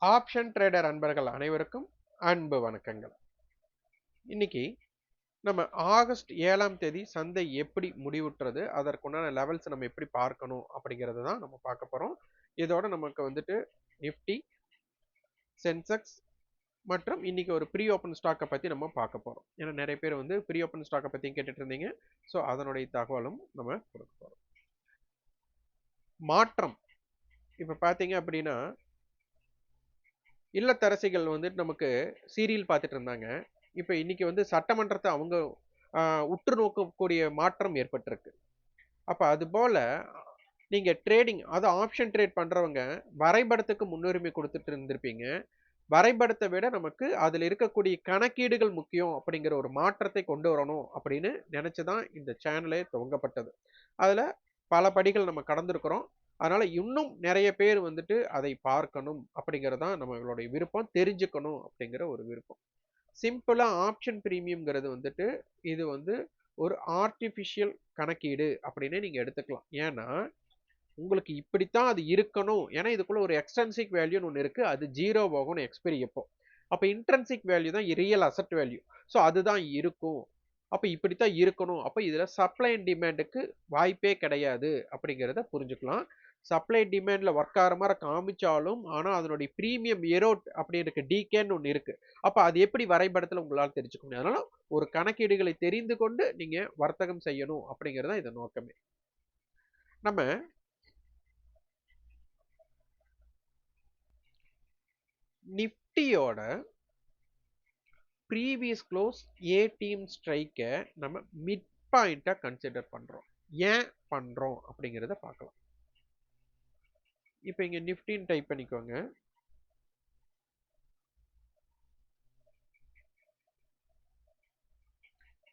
Option trader அன்பர்கள் அனைவருக்கும் அன்பு வணக்கங்கள். இன்னைக்கு நம்ம ஆகஸ்ட் 7ஆம் தேதி சந்தை எப்படி முடிவுற்றது, அதற்குண்டான லெவல்ஸ் நம்ம எப்படி பார்க்கணும் அப்படிங்கிறது தான் நம்ம பார்க்க போறோம். இதோட நமக்கு வந்துட்டு நிஃப்டி, சென்செக்ஸ் மற்றும் இன்னைக்கு ஒரு ப்ரீ ஓப்பன் ஸ்டாக்கை பத்தி நம்ம பார்க்க போறோம். ஏன்னா நிறைய பேர் வந்து ப்ரீ ஓப்பன் ஸ்டாக்கை பத்தியும் கேட்டுட்டு இருந்தீங்க. ஸோ அதனுடைய தகவலும் நம்ம கொடுக்க போறோம். மாற்றம் இப்ப பார்த்தீங்க அப்படின்னா, இல்லத்தரசிகள் வந்துட்டு நமக்கு சீரியல் பார்த்துட்டு இருந்தாங்க. இப்ப இன்னைக்கு வந்து சட்டமன்றத்தை அவங்க உற்று நோக்கக்கூடிய மாற்றம் ஏற்பட்டிருக்கு. அப்ப அதுபோல நீங்க ட்ரேடிங் அது ஆப்ஷன் ட்ரேட் பண்றவங்க வரைபடத்துக்கு முன்னுரிமை கொடுத்துட்டு இருந்திருப்பீங்க. வரைபடத்தை விட நமக்கு அதுல இருக்கக்கூடிய கணக்கீடுகள் முக்கியம் அப்படிங்கிற ஒரு மாற்றத்தை கொண்டு வரணும் அப்படின்னு நினைச்சுதான் இந்த சேனலே துவங்கப்பட்டது. அதுல பல படிகள் நம்ம கடந்திருக்கிறோம். அதனால இன்னும் நிறைய பேர் வந்துட்டு அதை பார்க்கணும் அப்படிங்கிறது தான் நம்மளுடைய விருப்பம், தெரிஞ்சுக்கணும் அப்படிங்கிற ஒரு விருப்பம். சிம்பிளா ஆப்ஷன் பிரீமியம்ங்கிறது வந்துட்டு இது வந்து ஒரு ஆர்டிஃபிஷியல் கணக்கீடு அப்படின்னு நீங்க எடுத்துக்கலாம். ஏன்னா உங்களுக்கு இப்படித்தான் அது இருக்கணும். ஏன்னா இதுக்குள்ள ஒரு எக்ஸ்ட்ரின்சிக் வேல்யூன்னு ஒன்று இருக்கு. அது 0 ஆகும் எக்ஸ்பைரி எப்போ. அப்ப இன்ட்ரின்சிக் வேல்யூ தான் ரியல் அசெட் வேல்யூ. ஸோ அதுதான் இருக்கும். அப்ப இப்படித்தான் இருக்கணும். அப்ப இதுல சப்ளை அண்ட் டிமாண்டுக்கு வாய்ப்பே கிடையாது அப்படிங்கிறத புரிஞ்சுக்கலாம். சப்ளை டிமாண்ட்ல ஒர்க் ஆகிற மாதிரி காமிச்சாலும் ஆனா அதனுடைய பிரீமியம் எரோட் அப்படி இருக்கு, டிகேன்னு ஒன்று இருக்கு. அப்ப அது எப்படி வரைபடத்துல உங்களால் தெரிஞ்சுக்க முடியும். அதனால ஒரு கணக்கீடுகளை தெரிந்து கொண்டு நீங்க வர்த்தகம் செய்யணும் அப்படிங்கிறது இதன் நோக்கமே. நம்ம நிஃப்டியோட ப்ரீவியஸ் க்ளோஸ் ஏடிஎம் ஸ்ட்ரைக்கை நம்ம மிட் பாயிண்டா கன்சிடர் பண்றோம். ஏன் பண்றோம் அப்படிங்கிறத பார்க்கலாம். இப்போ இங்க நிஃப்டின்னு டைப் பண்ணிக்கோங்க.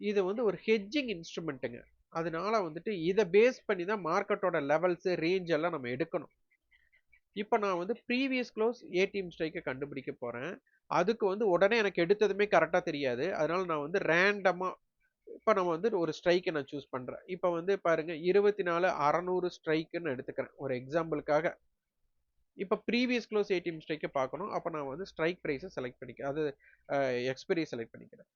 இது வந்து ஒரு ஹெட்ஜிங் இன்ஸ்ட்ருமெண்ட்டுங்க. அதனால வந்துட்டு இதை பேஸ் பண்ணி தான் மார்க்கெட்டோட லெவல்ஸ் ரேஞ்ச் எல்லாம் நம்ம எடுக்கணும். இப்போ நான் வந்து ப்ரீவியஸ் க்ளோஸ் ஏடிஎம் ஸ்ட்ரைக்கை கண்டுபிடிக்க போறேன். அதுக்கு வந்து உடனே எனக்கு எடுத்ததுமே கரெக்டா தெரியாது. அதனால நான் வந்து ரேண்டமா இப்போ நம்ம வந்து ஒரு ஸ்ட்ரைக்கை நான் சூஸ் பண்றேன். இப்போ வந்து பாருங்க 24,600 ஸ்ட்ரைக்குன்னு எடுத்துக்கிறேன் ஒரு எக்ஸாம்பிளுக்காக. இப்போ ப்ரீவியஸ் க்ளோஸ் ஏடிஎம் ஸ்ட்ரைக்கை பார்க்கணும். அப்போ நான் வந்து ஸ்ட்ரைக் ப்ரைஸை செலக்ட் பண்ணிக்கிறேன். அது எக்ஸ்பைரி செலக்ட் பண்ணிக்கிறேன்.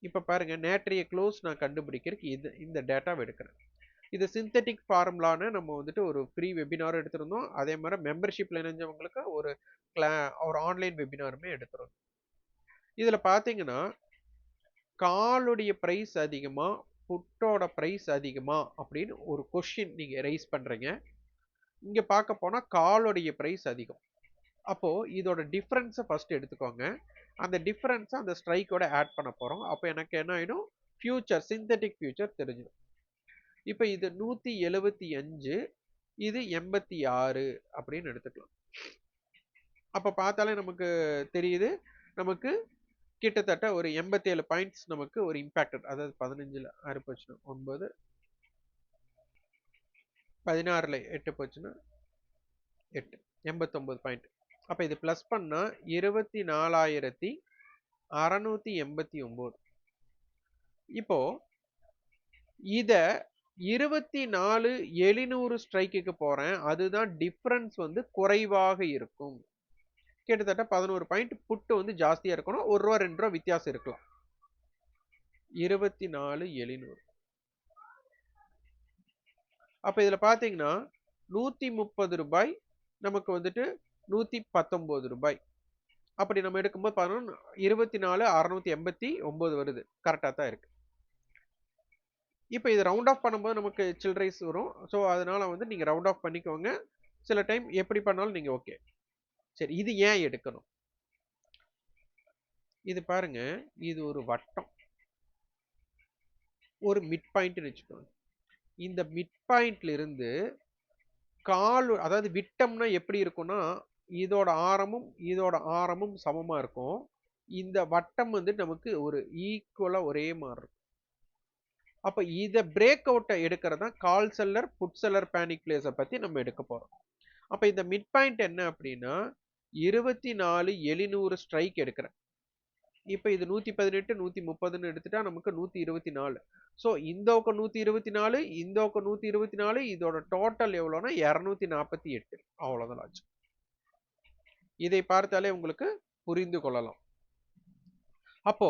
இப்போ பாருங்க நேற்றைய க்ளோஸ் நான் கண்டுபிடிக்கிறதுக்கு இந்த டேட்டாவை எடுக்கிறேன். இது சிந்தட்டிக் ஃபார்முலான்னு நம்ம வந்துட்டு ஒரு ஃப்ரீ வெபினார் எடுத்திருந்தோம். அதே மாதிரி மெம்பர்ஷிப்ல இணைஞ்சவங்களுக்கு ஒரு ஆன்லைன் வெபினாருமே எடுத்திருந்தோம். இதுல பாத்தீங்கன்னா காலுடைய பிரைஸ் அதிகமா, புட்டோட பிரைஸ் அதிகமா அப்படின்னு ஒரு கொஸ்டின் நீங்க ரைஸ் பண்றீங்க. இங்க பார்க்க போனா காலுடைய பிரைஸ் அதிகம். அப்போ இதோட டிஃபரன்ஸை ஃபர்ஸ்ட் எடுத்துக்கோங்க. அந்த டிஃபரன்ஸை அந்த ஸ்ட்ரைக்கோட ஆட் பண்ண போறோம். அப்போ எனக்கு என்ன ஆயிடும், ஃபியூச்சர் சிந்தட்டிக் ஃபியூச்சர் தெரிஞ்சிடும். இப்போ இது 175, இது 86 அப்படின்னு எடுத்துக்கலாம். அப்ப பார்த்தாலே நமக்கு தெரியுது, நமக்கு கிட்டத்தட்ட ஒரு 87 பாயிண்ட்ஸ் நமக்கு ஒரு இம்பாக்டட். அதாவது 15ல 6 போச்சுன்னா 9, 16ல 8 போச்சுன்னா 8, 89 பாயிண்ட். அப்ப இது பிளஸ் பண்ணா 24,689. இப்போ இத 24,700 ஸ்ட்ரைக்குக்கு போறேன். அதுதான் டிஃபரன்ஸ் வந்து குறைவாக இருக்கும். கிட்டத்தட்ட 11 பாயிண்ட் புட்டு வந்து ஜாஸ்தியா இருக்கணும். ₹1 ₹2 வித்தியாசம் இருக்கலாம். 24,700. அப்ப இதுல பாத்தீங்கன்னா ₹130 நமக்கு வந்துட்டு ₹119. அப்படி நம்ம எடுக்கும்போது பார்த்தோம்னா 24,689 வருது. கரெக்டா தான் இருக்கு. இப்போ இது ரவுண்ட் ஆஃப் பண்ணும்போது நமக்கு சில்ட்ரைஸ் வரும். ஸோ அதனால வந்து நீங்க ரவுண்ட் ஆஃப் பண்ணிக்கோங்க. சில டைம் எப்படி பண்ணாலும் நீங்க ஓகே. சரி, இது ஏன் எடுக்கணும்? இது பாருங்க, இது ஒரு வட்டம், ஒரு மிட் பாயிண்ட்னு வச்சுக்கோங்க. இந்த மிட் பாயிண்ட்ல இருந்து அதாவது விட்டம்னா எப்படி இருக்கும்னா, இதோட ஆரமும் சமமா இருக்கும். இந்த வட்டம் வந்து நமக்கு ஒரு ஈக்குவலா ஒரே மாதிரி இருக்கும். அப்ப இத பிரேக் அவுட் எடுக்கிறது தான் call seller put seller panic பிளேஸை பத்தி நம்ம எடுக்க போறோம். அப்ப இந்த மிட் பாயிண்ட் என்ன அப்படின்னா 24,700 ஸ்ட்ரைக் எடுக்கிறேன். இப்ப இது 118, 130ன்னு எடுத்துட்டா நமக்கு 124. ஸோ இந்த பக்கம் 124, இந்த பக்கம் 124, இதோட டோட்டல் எவ்வளோனா 248. அவ்வளோதான் ஆச்சு. இதை பார்த்தாலே உங்களுக்கு புரிந்து கொள்ளலாம். அப்போ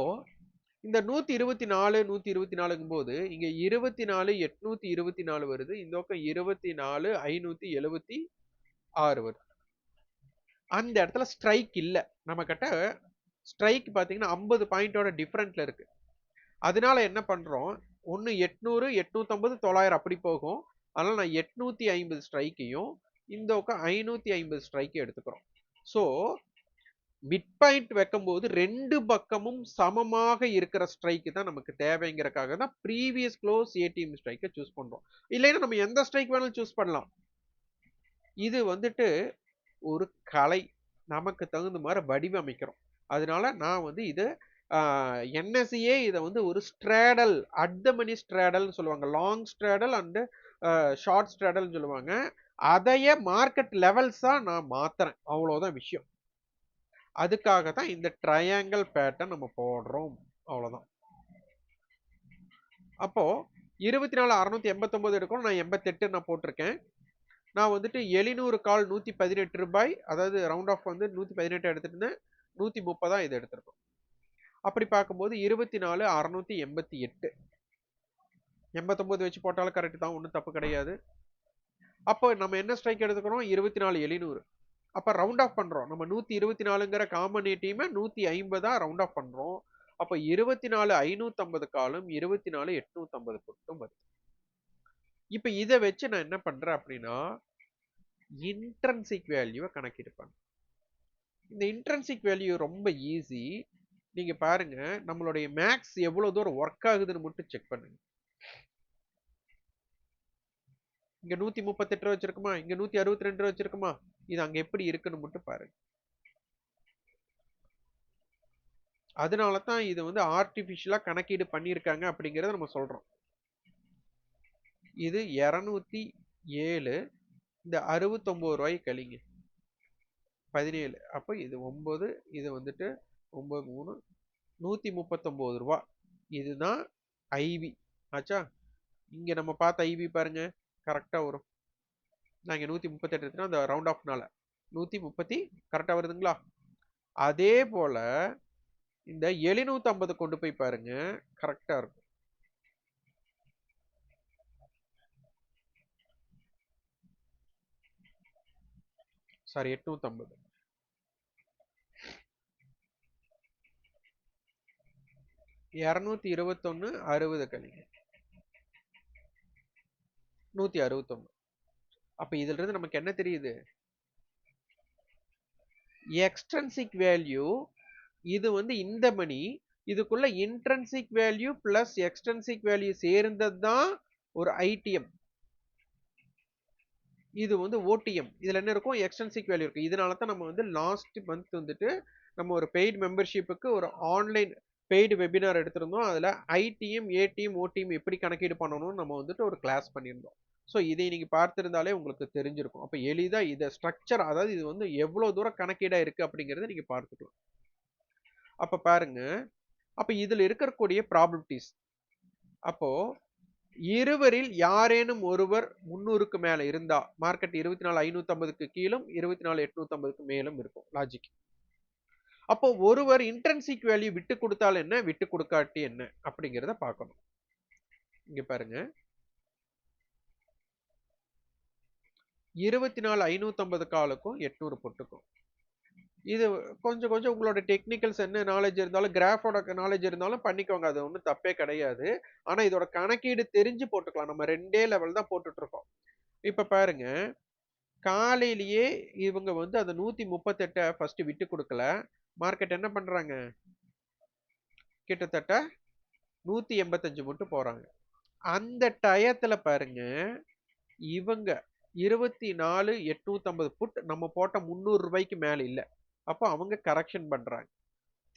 இந்த 124 124ங்கும் போது இங்க 24,824 வருது. இந்த பக்கம் 24,576 வருது. அந்த இடத்துல ஸ்ட்ரைக் இல்ல. நம்ம கிட்ட ஸ்ட்ரைக் பாத்தீங்கன்னா 50 பாயிண்டோட டிஃபரன்ட்ல இருக்கு. அதனால என்ன பண்றோம், ஒண்ணு 800, 850, 900 அப்படி போகும். அதனால நான் 850 ஸ்ட்ரைக்கையும் இந்த பக்கம் 550 ஸ்ட்ரைக்கையும் எடுத்துக்கிறோம். சோ மிட் பாயிண்ட் வைக்கும்போது 2 பக்கமும் சமமாக இருக்கிற ஸ்ட்ரைக் தான் நமக்கு தேவைங்கிறதுக்காக தான் ப்ரீவியஸ் க்ளோஸ் ஏடிஎம் ஸ்ட்ரைக்கை சூஸ் பண்றோம். இல்லைன்னா நம்ம எந்த ஸ்ட்ரைக் வேணாலும் சூஸ் பண்ணலாம். இது வந்துட்டு ஒரு கலை. நமக்கு தகுந்த மாதிரி வடிவமைக்கிறோம். அதனால நான் வந்து இது என்எஸ்சியே இதை வந்து ஒரு ஸ்ட்ராடல், அட் மணி ஸ்ட்ராடல்னு சொல்லுவாங்க. லாங் ஸ்ட்ராடல் அண்ட் ஷார்ட் ஸ்ட்ராடல்னு சொல்லுவாங்க. அதையே மார்க்கெட் லெவல்ஸா நான் மாத்துறேன். அவ்வளவுதான் விஷயம். அதுக்காக தான் இந்த ட்ரையாங்கிள் பேட்டர்ன் நம்ம போடுறோம். அவ்வளவுதான். அப்போ 24,689 எடுக்கணும். நான் 88 நான் போட்டிருக்கேன். நான் வந்துட்டு 700 கால் 118 ரூபாய், அதாவது ரவுண்ட் ஆஃப் வந்து 118 எடுத்துட்டு இருந்தேன். 130 இது எடுத்திருக்கோம். அப்படி பார்க்கும்போது 24,688 89 வச்சு போட்டாலும் கரெக்ட் தான், ஒன்றும் தப்பு கிடையாது. அப்போ நம்ம என்ன ஸ்ட்ரைக் எடுத்துக்கிறோம், 24,700. அப்ப ரவுண்ட் ஆஃப் பண்றோம். நம்ம 124ங்கிற காமன் ஏடிஎம் 150 ரவுண்ட் ஆஃப் பண்றோம். அப்ப 24,550 காலும் 24,850 புட்டும் வருது. இப்ப இதை வச்சு நான் என்ன பண்றேன் அப்படின்னா, இன்ட்ரன்சிக் வேல்யூவை கணக்கிடுப்பேன். இந்த இன்ட்ரன்சிக் வேல்யூ ரொம்ப ஈஸி. நீங்க பாருங்க, நம்மளுடைய மேக்ஸ் எவ்வளவு தூரம் ஒர்க் ஆகுதுன்னு மட்டும் செக் பண்ணுங்க. இங்க 138 ரூபா வச்சிருக்குமா, இங்க 162 ரூபா வச்சிருக்குமா, இது அங்க எப்படி இருக்குன்னு மட்டும் பாருங்க. அதனால தான் இது வந்து ஆர்டிபிஷியலா கணக்கீடு பண்ணியிருக்காங்க அப்படிங்கறத நம்ம சொல்றோம். இது 207, இந்த 69 ரூபாய் கழிங்க 17. அப்போ இது 9, இது வந்துட்டு 9 3 139 ரூபா. இதுதான் ஐவி ஆச்சா. இங்க நம்ம பார்த்த ஐவி பாருங்க, கரெக்டா வரும். நான் இங்க 138 எடுத்துனா அந்த ரவுண்ட் ஆஃப்னால 130 கரெக்டா வருதுங்களா. அதே போல இந்த 750 கொண்டு போய் பாருங்க, கரெக்டா இருக்கும். சாரி 850. 221 60 கழிங்க 161. அப்ப இதுல இருந்து நமக்கு என்ன தெரியுது, எக்ஸ்ட்ரன்சிக் வேல்யூ இது வந்து இந்த மணி, இதுக்குள்ள இன்ட்ரன்சிக் வேல்யூ பிளஸ் எக்ஸ்ட்ரன்சிக் வேல்யூ சேர்ந்தது தான் ஒரு ஐடிஎம். இது வந்து ஓடிஎம். இதுல என்ன இருக்கும், எக்ஸ்ட்ரன்சிக் வேல்யூ இருக்கு. இதனால தான் நம்ம வந்து லாஸ்ட் மந்த் வந்துட்டு நம்ம ஒரு பெய்டு மெம்பர்ஷிப்புக்கு ஒரு ஆன்லைன் பெய்டு வெபினார் எடுத்திருந்தோம். அதுல ஐடிஎம், ஏடிஎம், ஓடிஎம் எப்படி கணக்கீடு பண்ணணும்னு நம்ம வந்துட்டு ஒரு கிளாஸ் பண்ணியிருந்தோம். ஸோ இதை நீங்க பார்த்திருந்தாலே உங்களுக்கு தெரிஞ்சிருக்கும். அப்ப எளிதா இதை ஸ்ட்ரக்சர், அதாவது இது வந்து எவ்வளவு தூரம் கணக்கீடா இருக்கு அப்படிங்கறத நீங்க பார்த்துக்கலாம். அப்ப பாருங்க, அப்ப இதுல இருக்கக்கூடிய ப்ராபபிலிட்டிஸ், அப்போ இருவரில் யாரேனும் ஒருவர் 300க்கு மேல இருந்தா, மார்க்கெட் 24,550க்கு கீழும் 24,850க்கு மேலும் இருக்கும் லாஜிக். அப்போ ஒருவர் இன்ட்ரன்சிக் வேல்யூ விட்டு கொடுத்தால் என்ன, விட்டு கொடுக்காட்டி என்ன அப்படிங்கிறத பார்க்கணும். இங்க பாருங்க, 24,550 காலுக்கும் 800 பொட்டுக்கும் இது கொஞ்சம் கொஞ்சம் உங்களோட டெக்னிக்கல்ஸ் என்ன நாலேஜ் இருந்தாலும், கிராஃபோட நாலேஜ் இருந்தாலும் பண்ணிக்கோங்க. அது ஒன்றும் தப்பே கிடையாது. ஆனா இதோட கணக்கீடு தெரிஞ்சு போட்டுக்கலாம். நம்ம 2 லெவல் தான் போட்டுட்டு இருக்கோம். இப்ப பாருங்க, காலையிலேயே இவங்க வந்து அந்த 138 ஃபர்ஸ்ட் விட்டு கொடுக்கல. மார்க்கெட் என்ன பண்றாங்க, கிட்டத்தட்ட 185 மட்டும் போறாங்க. அந்த டயத்துல பாருங்க, இவங்க 24,850 புட் நம்ம போட்ட 300 ரூபாய்க்கு மேல இல்ல. அப்போ அவங்க கரெக்ஷன் பண்றாங்க.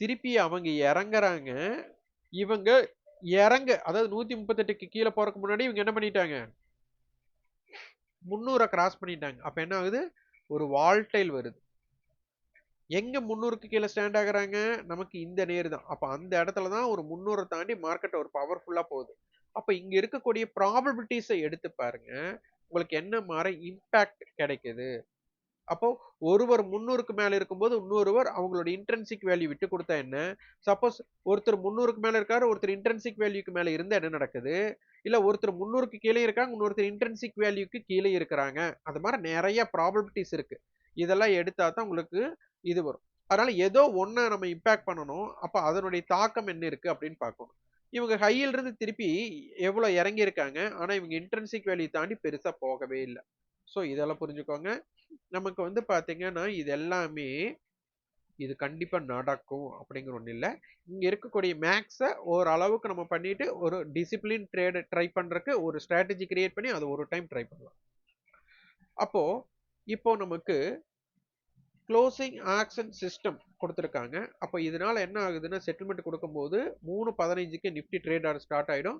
திருப்பி அவங்க இறங்குறாங்க. இவங்க அதாவது 138க்கு கீழே போறதுக்கு முன்னாடி இவங்க என்ன பண்ணிட்டாங்க, 300 கிராஸ் பண்ணிட்டாங்க. அப்ப என்ன ஆகுது, ஒரு வால்டைல் வருது. எங்க 300க்கு கீழே ஸ்டாண்ட் ஆகுறாங்க, நமக்கு இந்த நேர் தான். அப்ப அந்த இடத்துல தான் ஒரு 300 தாண்டி மார்க்கெட் ஒரு பவர்ஃபுல்லா போகுது. அப்ப இங்க இருக்கக்கூடிய ப்ராபபிலிட்டிஸை எடுத்து பாருங்க, உங்களுக்கு என்ன மாதிரி இம்பாக்ட் கிடைக்குது அப்போ ஒருவர் 300க்கு மேல இருக்கும்போது இன்னொருவர் அவங்களோட இன்ட்ரின்சிக் வேல்யூ விட்டு கொடுத்தா என்ன? சப்போஸ் ஒருத்தர் 300க்கு மேல இருக்காரு, ஒருத்தர் இன்ட்ரின்சிக் வேல்யூக்கு மேல இருந்தா என்ன நடக்குது? இல்ல ஒருத்தர் 300க்கு கீழே இருக்காங்க, இன்னொருத்தர் இன்ட்ரின்சிக் வேல்யூக்கு கீழே இருக்கிறாங்க. அது மாதிரி நிறைய ப்ராபபிலிட்டிஸ் இருக்கு. இதெல்லாம் எடுத்தா தான் உங்களுக்கு இது வரும். அதனால ஏதோ ஒன்ன நம்ம இம்பாக்ட் பண்ணணும். அப்ப அதனுடைய தாக்கம் என்ன இருக்கு அப்படின்னு பார்க்கணும். இவங்க ஹையில இருந்து திருப்பி எவ்வளவு இறங்கி இருக்காங்க. ஆனா இவங்க இன்ட்ரின்சிக் வேல்யூ தாண்டி பெருசா போகவே இல்லை. சோ இதெல்லாம் புரிஞ்சுக்கோங்க. நமக்கு வந்து பாத்தீங்கன்னா இது எல்லாமே இது கண்டிப்பா நடக்கும் அப்படிங்கிற ஒண்ணு இல்ல. இங்க இருக்கக்கூடிய மேக்ஸ ஓரளவுக்கு நம்ம பண்ணிட்டு ஒரு டிசிப்ளின் ட்ரேட் ட்ரை பண்றதுக்கு ஒரு ஸ்ட்ராட்டஜி கிரியேட் பண்ணி அது ஒரு டைம் ட்ரை பண்ணலாம். அப்போ இப்போ நமக்கு க்ளோசிங் ஆக்ஷன் சிஸ்டம் கொடுத்துருக்காங்க. அப்போ இதனால என்ன ஆகுதுன்னா செட்டில்மெண்ட் கொடுக்கும்போது 3:15க்கு நிஃப்டி ட்ரேட் ஆட ஸ்டாப் ஆயிடும்.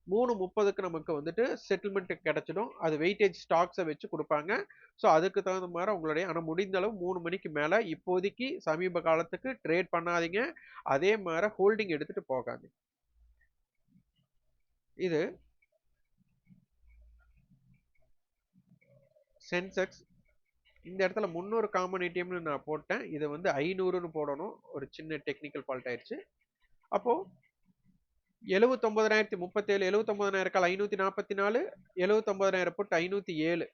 3:30க்கு நமக்கு வந்துட்டு செட்டில்மெண்ட் கிடைச்சிடும். அது வெயிட்டேஜ் ஸ்டாக்ஸை வச்சு கொடுப்பாங்க. ஸோ அதுக்கு தகுந்த மாதிரி உங்களுடைய ஆனால் முடிந்த அளவு 3 மணிக்கு மேலே இப்போதைக்கு சமீப காலத்துக்கு ட்ரேட் பண்ணாதீங்க. அதே மாதிரி ஹோல்டிங் எடுத்துட்டு போகாதீங்க. இது சென்செக்ஸ். இந்த இடத்துல 300 காமன் ஏடிஎம்னு நான் போட்டேன். இதை வந்து 500ன்னு போடணும். ஒரு சின்ன டெக்னிக்கல் ஃபால்ட் ஆயிடுச்சு. அப்போ 79,037 79,000 கால் 544 79,000 புட் 507.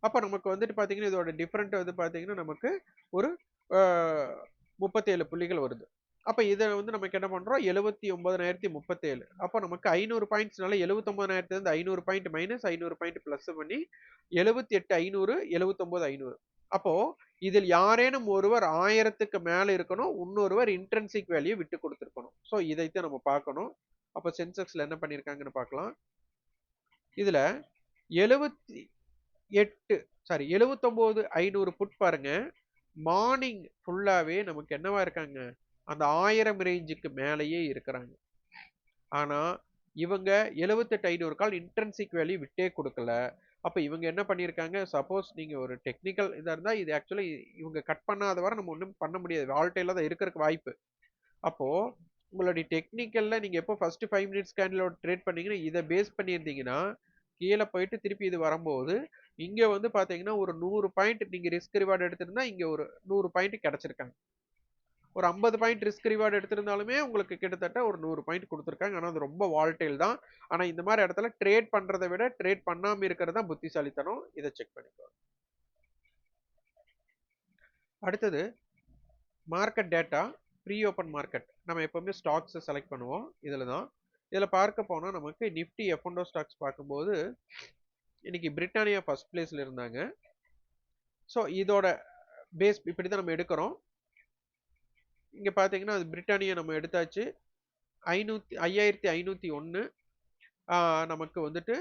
அப்போ நமக்கு வந்துட்டு பார்த்தீங்கன்னா இதோட டிஃப்ரெண்ட் வந்து பார்த்தீங்கன்னா நமக்கு ஒரு 37 புள்ளிகள் வருது. அப்போ இதை வந்து நமக்கு என்ன பண்ணுறோம் 79,037. அப்போ நமக்கு 500 பாயிண்ட்ஸ்னால 79,000 500 பாயிண்ட் மைனஸ் 500 பாயிண்ட் ப்ளஸ் பண்ணி 78,500 79,500. அப்போ இதில் யாரேனும் ஒருவர் 1000க்கு மேல இருக்கணும், இன்னொருவர் இன்ட்ரின்சிக் வேல்யூ விட்டு கொடுத்துருக்கணும். ஸோ இதைத்தான் நம்ம பார்க்கணும். அப்போ சென்செக்ஸ்ல என்ன பண்ணியிருக்காங்கன்னு பார்க்கலாம். இதுல 79,500 புட் பாருங்க. மார்னிங் ஃபுல்லாவே நமக்கு என்னவா இருக்காங்க, அந்த 1000 ரேஞ்சுக்கு மேலேயே இருக்கிறாங்க. ஆனா இவங்க 78,500 கால் இன்ட்ரின்சிக் வேல்யூ விட்டே கொடுக்கல. அப்ப இவங்க என்ன பண்ணியிருக்காங்க, சப்போஸ் நீங்க ஒரு டெக்னிக்கல் இதா இருந்தா இது ஆக்சுவலி இவங்க கட் பண்ணாத வரை நம்ம ஒன்றும் பண்ண முடியாது. வால்டைல தான் இருக்கிறதுக்கு வாய்ப்பு. அப்போ உங்களுடைய டெக்னிக்கல்ல நீங்க எப்போ ஃபர்ஸ்ட் 5 மினிட்ஸ் கேண்டிலோட ட்ரேட் பண்ணீங்கன்னா இதை பேஸ் பண்ணியிருந்தீங்கன்னா கீழே போயிட்டு திருப்பி இது வரும்போது இங்க வந்து பாத்தீங்கன்னா ஒரு 100 பாயிண்ட் நீங்க ரிஸ்க் ரிவார்டு எடுத்திருந்தா இங்க ஒரு 100 பாயிண்ட் கிடைச்சிருக்காங்க. ஒரு 50 பாயிண்ட் ரிஸ்க் ரிவார்டு எடுத்திருந்தாலுமே உங்களுக்கு கிட்டத்தட்ட ஒரு 100 பாயிண்ட் கொடுத்துருக்காங்க. ஆனா அது ரொம்ப வால்டைல் தான். ஆனா இந்த மாதிரி இடத்துல ட்ரேட் பண்றதை விட ட்ரேட் பண்ணாம இருக்கிறது தான் புத்திசாலித்தனம். இதை செக் பண்ணிக்கோ. அடுத்தது market data. Pre open market நம்ம எப்பவுமே ஸ்டாக்ஸ் செலக்ட் பண்ணுவோம். இதுல தான் இதுல பார்க்க போனா நமக்கு நிஃப்டி F&O ஸ்டாக்ஸ் பார்க்கும்போது இன்னைக்கு பிரிட்டானியா ஃபர்ஸ்ட் பிளேஸ்ல இருந்தாங்க. ஸோ இதோட பேஸ் இப்படிதான் நம்ம எடுக்கிறோம். இங்க பாத்தீங்கன்னா அது பிரிட்டானியா நம்ம எடுத்தாச்சு. 5,501 நமக்கு வந்துட்டு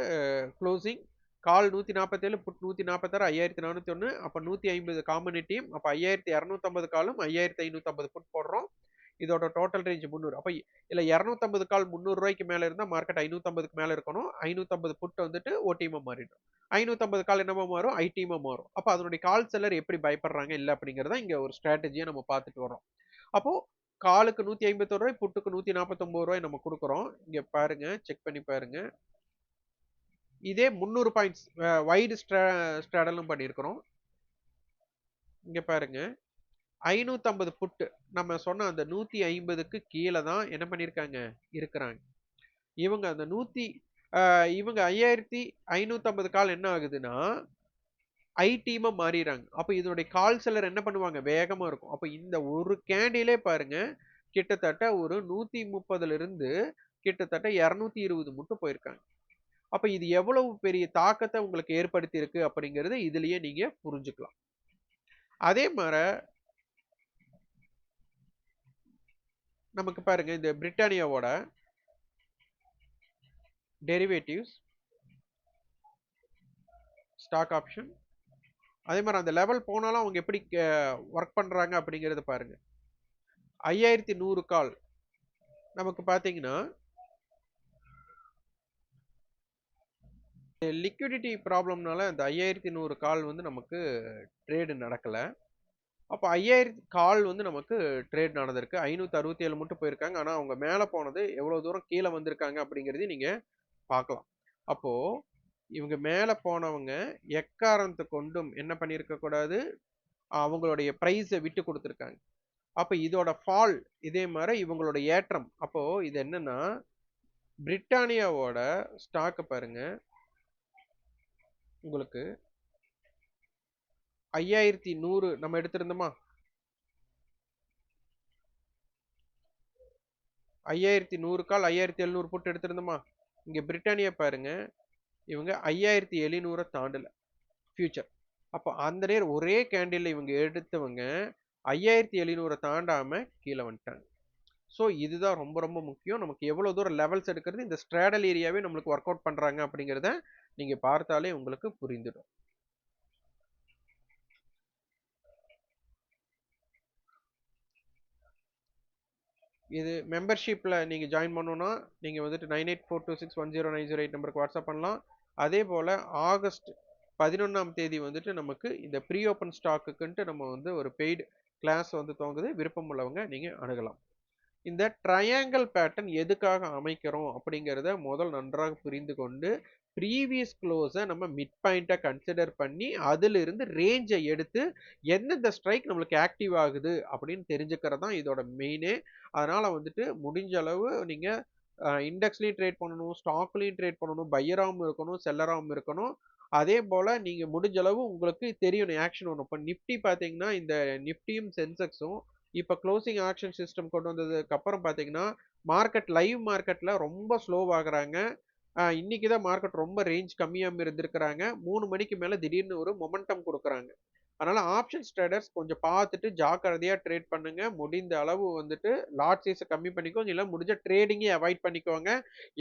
க்ளோசிங் கால் 147 புட் 146 5,401. அப்ப 150 காமன் ஏடிஎம். அப்ப 5,250 காலும் 5,550 புட் போடுறோம். இதோட டோட்டல் ரேஞ்ச் 300. அப்ப இல்ல 250 கால் 300 ரூபாய்க்கு மேல இருந்தா மார்க்கெட் 550க்கு மேல இருக்கணும். 550 புட் வந்துட்டு ஓடிஎம் மாறிடும். 550 கால் என்னமா மாறும், ஐடிஎம் மாறும். அப்ப அதனுடைய கால் செல்லர் எப்படி பயப்படுறாங்க இல்ல அப்படிங்கறத இங்க ஒரு ஸ்ட்ராட்டஜியா நம்ம பார்த்துட்டு வரோம். அப்போ காலுக்கு 151 ரூபாய், புட்டுக்கு 149 ரூபாய் நம்ம கொடுக்குறோம். இங்க பாருங்க, செக் பண்ணி பாருங்க. இதே 300 பாயிண்ட்ஸ் வைடு ஸ்ட்ராடலும் பண்ணியிருக்கிறோம். இங்க பாருங்க 550 புட்டு நம்ம சொன்ன அந்த 150க்கு கீழே தான் என்ன பண்ணியிருக்காங்க இருக்கிறாங்க. இவங்க அந்த இவங்க 5,550 கால் என்ன ஆகுதுன்னா ஐடிஎம் மாறிடுறாங்க. அப்ப இதனுடைய கால் செல்லர் என்ன பண்ணுவாங்க, வேகமா இருக்கும். அப்ப இந்த ஒரு கேண்டிலே பாருங்க கிட்டத்தட்ட ஒரு 130ல இருந்து கிட்டத்தட்ட 220 மட்டும் போயிருக்காங்க. அப்ப இது எவ்வளவு பெரிய தாக்கத்தை உங்களுக்கு ஏற்படுத்தி இருக்கு அப்படிங்கறது இதுலயே நீங்க புரிஞ்சுக்கலாம். அதே மாதிரி நமக்கு பாருங்க இந்த பிரிட்டானியாவோட டெரிவேட்டிவ்ஸ் ஸ்டாக் ஆப்ஷன் அதே மாதிரி அந்த லெவல் போனாலும் அவங்க எப்படி ஒர்க் பண்றாங்க அப்படிங்கறத பாருங்க. 5,100 கால் நமக்கு பாத்தீங்கன்னா லிக்விடிட்டி ப்ராப்ளம்னால அந்த 5,100 கால் வந்து நமக்கு ட்ரேடு நடக்கல. அப்ப 5,000 கால் வந்து நமக்கு ட்ரேட் நடந்திருக்கு. 567 மட்டும் போயிருக்காங்க. ஆனா அவங்க மேல போனது எவ்வளவு தூரம் கீழே வந்திருக்காங்க அப்படிங்கறதையும் நீங்க பார்க்கலாம். அப்போ இவங்க மேல போனவங்க எக்காரணத்தை கொண்டும் என்ன பண்ணியிருக்க கூடாது, அவங்களுடைய பிரைஸை விட்டு கொடுத்துருக்காங்க. அப்ப இதோட ஃபால் இதே மாதிரி இவங்களோட ஏற்றம். அப்போ இது என்னன்னா, பிரிட்டானியாவோட ஸ்டாக் பாருங்க, உங்களுக்கு 5100 நம்ம எடுத்திருந்தோமா, 5100 கால் 5700 போட்டு எடுத்திருந்தோமா. இங்க பிரிட்டானியா பாருங்க, இவங்க 5700 தாண்டல ஃபியூச்சர். அப்போ அந்த நேரம் ஒரே கேண்டில் இவங்க எடுத்தவங்க 5700 தாண்டாம கீழே வந்துட்டாங்க. ஸோ இதுதான் ரொம்ப ரொம்ப முக்கியம். நமக்கு எவ்வளோ தூரம் லெவல்ஸ் எடுக்கிறது, இந்த ஸ்ட்ராடல் ஏரியாவே நம்மளுக்கு ஒர்க் அவுட் பண்ணுறாங்க அப்படிங்கிறத நீங்கள் பார்த்தாலே உங்களுக்கு புரிந்துடும். இது மெம்பர்ஷிப்பில் நீங்கள் ஜாயின் பண்ணணும்னா நீங்கள் வந்துட்டு 9842610908 நம்பருக்கு வாட்ஸ்அப் பண்ணலாம். அதே போல் ஆகஸ்ட் 11ஆம் தேதி வந்துட்டு நமக்கு இந்த ப்ரீ ஓப்பன் ஸ்டாக்குன்ட்டு நம்ம வந்து ஒரு பெய்டு கிளாஸ் வந்து துவங்குது. விருப்பம் உள்ளவங்க நீங்கள் அணுகலாம். இந்த ட்ரையாங்கிள் பேட்டர்ன் எதுக்காக அமைக்கிறோம் அப்படிங்கிறத முதல் நன்றாக புரிந்து கொண்டு ப்ரீவியஸ் க்ளோஸை நம்ம மிட் பாயிண்ட்டை கன்சிடர் பண்ணி அதிலிருந்து ரேஞ்சை எடுத்து எந்தெந்த ஸ்ட்ரைக் நம்மளுக்கு ஆக்டிவ் ஆகுது அப்படின்னு தெரிஞ்சுக்கிறது தான் இதோட மெயினே. அதனால் வந்துட்டு முடிஞ்ச அளவு நீங்கள் இண்டெக்ஸ்லையும் ட்ரேட் பண்ணணும், ஸ்டாக்லையும் ட்ரேட் பண்ணணும், பையராகவும் இருக்கணும், செல்லராகவும் இருக்கணும். அதே போல் நீங்கள் முடிஞ்ச அளவு உங்களுக்கு தெரியணும் ஆக்ஷன் வரும். இப்போ நிஃப்டி பார்த்தீங்கன்னா இந்த நிஃப்டியும் சென்செக்ஸும் இப்போ க்ளோசிங் ஆக்ஷன் சிஸ்டம் கொண்டு வந்ததுக்கு அப்புறம் பார்த்தீங்கன்னா மார்க்கெட் லைவ் மார்க்கெட்டில் ரொம்ப ஸ்லோவாகிறாங்க. இன்னைக்கு தான் மார்க்கெட் ரொம்ப ரேஞ்ச் கம்மியாக இருந்திருக்கிறாங்க. 3 மணிக்கு மேலே திடீர்னு ஒரு மொமெண்டம் கொடுக்குறாங்க. அதனால ஆப்ஷன்ஸ் ட்ரேடர்ஸ் கொஞ்சம் பார்த்துட்டு ஜாக்கிரதையாக ட்ரேட் பண்ணுங்க. முடிந்த அளவு வந்துட்டு லாட் சைஸை கம்மி பண்ணிக்கோங்க, இல்லை முடிஞ்ச ட்ரேடிங்கே அவாய்ட் பண்ணிக்கோங்க.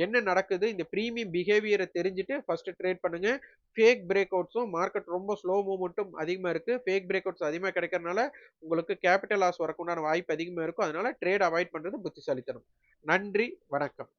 என்ன நடக்குது இந்த ப்ரீமியம் பிஹேவியரை தெரிஞ்சுட்டு ஃபர்ஸ்ட் ட்ரேட் பண்ணுங்க. ஃபேக் பிரேக் அவுட்ஸும் மார்க்கெட் ரொம்ப ஸ்லோ மூவ்மெண்ட்டும் அதிகமாக இருக்குது. ஃபேக் பிரேக் அவுட்ஸ் அதிகமாக கிடைக்கிறதுனால உங்களுக்கு கேபிட்டல் லாஸ் வரக்குண்டான வாய்ப்பு அதிகமாக இருக்கும். அதனால ட்ரேட் அவாய்ட் பண்ணுறது புத்திசாலித்தனம். நன்றி, வணக்கம்.